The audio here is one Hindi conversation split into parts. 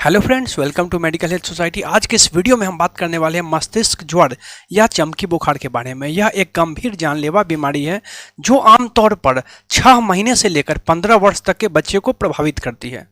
Hello friends, welcome to medical health society. आज के इस वीडियो में हम बात करने वाले हैं मस्तिष्क ज्वर या चमकी बुखार के बारे में। यह एक गंभीर जानलेवा बीमारी है जो आमतौर पर 6 महीने से लेकर 15 वर्ष तक के बच्चे को प्रभावित करती है।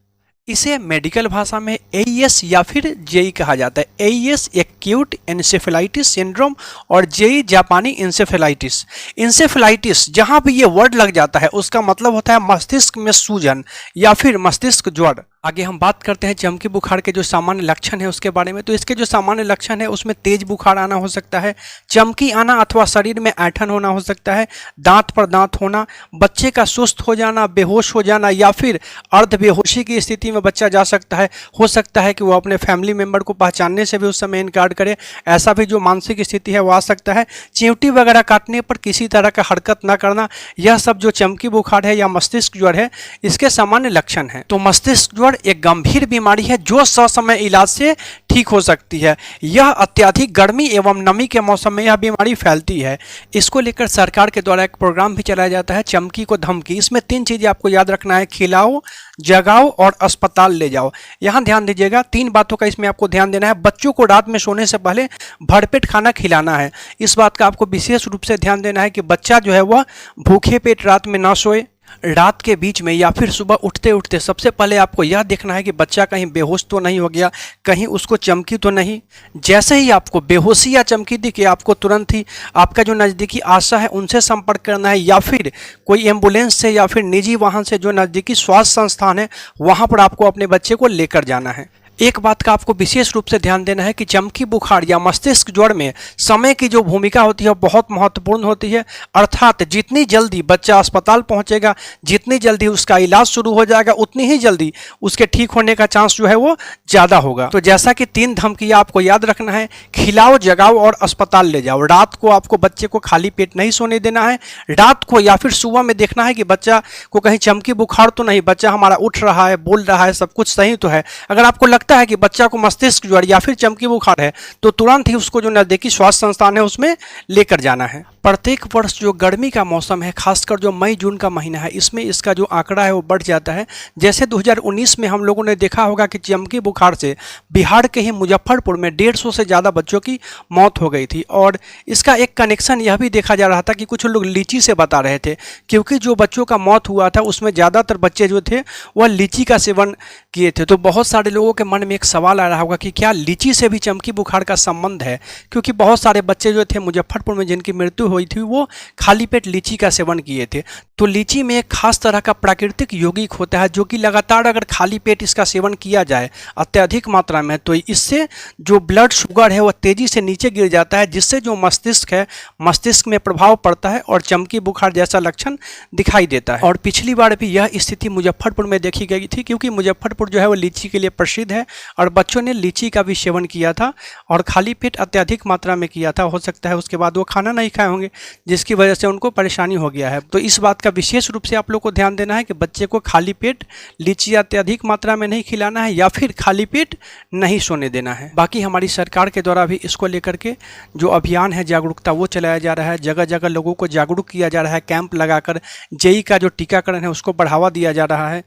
इसे मेडिकल भाषा में एईएस या फिर जेई कहा जाता है। एईएस एक्यूट एन्सेफेलाइटिस सिंड्रोम और जेई जापानी इंसेफेलाइटिस। इंसेफेलाइटिस जहां भी ये वर्ड लग जाता है उसका मतलब होता है मस्तिष्क में सूजन या फिर मस्तिष्क ज्वर। आगे हम बात करते हैं चमकी बुखार के जो सामान्य लक्षण है उसके बारे में। तो इसके जो सामान्य लक्षण है उसमें तेज बुखार आना हो सकता है, चमकी आना अथवा शरीर में ऐंठन होना हो सकता है, दांत पर दांत होना, बच्चे का सुस्त हो जाना, बेहोश हो जाना या फिर अर्ध बेहोशी की स्थिति में बच्चा जा सकता है। हो सकता है कि वो अपने फैमिली मेंबर को पहचानने से भी उस समय इनकार करे। ऐसा भी जो मानसिक स्थिति है वो आ सकता है। चींटी वगैरह काटने पर किसी तरह का हरकत न करना, यह सब जो चमकी बुखार है या मस्तिष्क ज्वर है इसके सामान्य लक्षण हैं। तो मस्तिष्क ज्वर एक गंभीर बीमारी है जो ससमय इलाज से ठीक हो सकती है। यह अत्यधिक गर्मी एवं नमी के मौसम में यह बीमारी फैलती है। इसको लेकर सरकार के द्वारा एक प्रोग्राम भी चलाया जाता है, चमकी को धमकी। इसमें 3 चीजें आपको याद रखना है, खिलाओ, जगाओ और अस्पताल ले जाओ। यहाँ ध्यान दीजिएगा, 3 बातों का इसमें आपको ध्यान देना है। बच्चों को रात में सोने से पहले भरपेट खाना खिलाना है। इस बात का आपको विशेष रूप से ध्यान देना है कि बच्चा जो है वह भूखे पेट रात में ना सोए। रात के बीच में या फिर सुबह उठते उठते सबसे पहले आपको यह देखना है कि बच्चा कहीं बेहोश तो नहीं हो गया, कहीं उसको चमकी तो नहीं। जैसे ही आपको बेहोशी या चमकी दिखे आपको तुरंत ही आपका जो नज़दीकी आशा है उनसे संपर्क करना है या फिर कोई एम्बुलेंस से या फिर निजी वाहन से जो नज़दीकी स्वास्थ्य संस्थान है वहाँ पर आपको अपने बच्चे को लेकर जाना है। एक बात का आपको विशेष रूप से ध्यान देना है कि चमकी बुखार या मस्तिष्क ज्वर में समय की जो भूमिका होती है बहुत महत्वपूर्ण होती है। अर्थात जितनी जल्दी बच्चा अस्पताल पहुंचेगा, जितनी जल्दी उसका इलाज शुरू हो जाएगा, उतनी ही जल्दी उसके ठीक होने का चांस जो है वो ज़्यादा होगा। तो जैसा कि 3 धमकियाँ आपको याद रखना है, खिलाओ, जगाओ और अस्पताल ले जाओ। रात को आपको बच्चे को खाली पेट नहीं सोने देना है। रात को या फिर सुबह में देखना है कि बच्चा को कहीं चमकी बुखार तो नहीं, बच्चा हमारा उठ रहा है, बोल रहा है, सब कुछ सही तो है। अगर आपको लगता है कि बच्चा को मस्तिष्क ज्वर या फिर चमकी बुखार है तो तुरंत ही उसको जो नजदीकी स्वास्थ्य संस्थान है उसमें लेकर जाना है। प्रत्येक वर्ष जो गर्मी का मौसम है, खासकर जो मई जून का महीना है, इसमें इसका जो आंकड़ा है वो बढ़ जाता है। जैसे 2019 में हम लोगों ने देखा होगा कि चमकी बुखार से बिहार के ही मुजफ्फरपुर में 150 से ज़्यादा बच्चों की मौत हो गई थी। और इसका एक कनेक्शन यह भी देखा जा रहा था कि कुछ लोग लीची से बता रहे थे, क्योंकि जो बच्चों का मौत हुआ था उसमें ज़्यादातर बच्चे जो थे वह लीची का सेवन किए थे। तो बहुत सारे लोगों के मन में एक सवाल आ रहा होगा कि क्या लीची से भी चमकी बुखार का संबंध है, क्योंकि बहुत सारे बच्चे जो थे मुजफ्फरपुर में जिनकी मृत्यु हुई थी वो खाली पेट लीची का सेवन किए थे। तो लीची में एक खास तरह का प्राकृतिक यौगिक होता है जो कि लगातार अगर खाली पेट इसका सेवन किया जाए अत्यधिक मात्रा में तो इससे जो ब्लड शुगर है वह तेजी से नीचे गिर जाता है, जिससे जो मस्तिष्क है मस्तिष्क में प्रभाव पड़ता है और चमकी बुखार जैसा लक्षण दिखाई देता है। और पिछली बार भी यह स्थिति मुजफ्फरपुर में देखी गई थी, क्योंकि मुजफ्फरपुर जो है वो लीची के लिए प्रसिद्ध है और बच्चों ने लीची का भी सेवन किया था और खाली पेट अत्यधिक मात्रा में किया था। हो सकता है उसके बाद वो खाना नहीं खाए होंगे जिसकी वजह से उनको परेशानी हो गया है। तो इस बात का विशेष रूप से आप लोग को ध्यान देना है कि बच्चे को खाली पेट लीची अत्यधिक मात्रा में नहीं खिलाना है या फिर खाली पेट नहीं सोने देना है। बाकी हमारी सरकार के द्वारा भी इसको लेकर के जो अभियान है जागरूकता वो चलाया जा रहा है। जगह जगह लोगों को जागरूक किया जा रहा है, कैंप लगाकर जेई का जो टीकाकरण है उसको बढ़ावा दिया जा रहा है।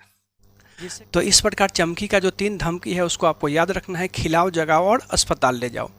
तो इस प्रकार चमकी का जो 3 धमकी है उसको आपको याद रखना है, खिलाओ, जगाओ और अस्पताल ले जाओ।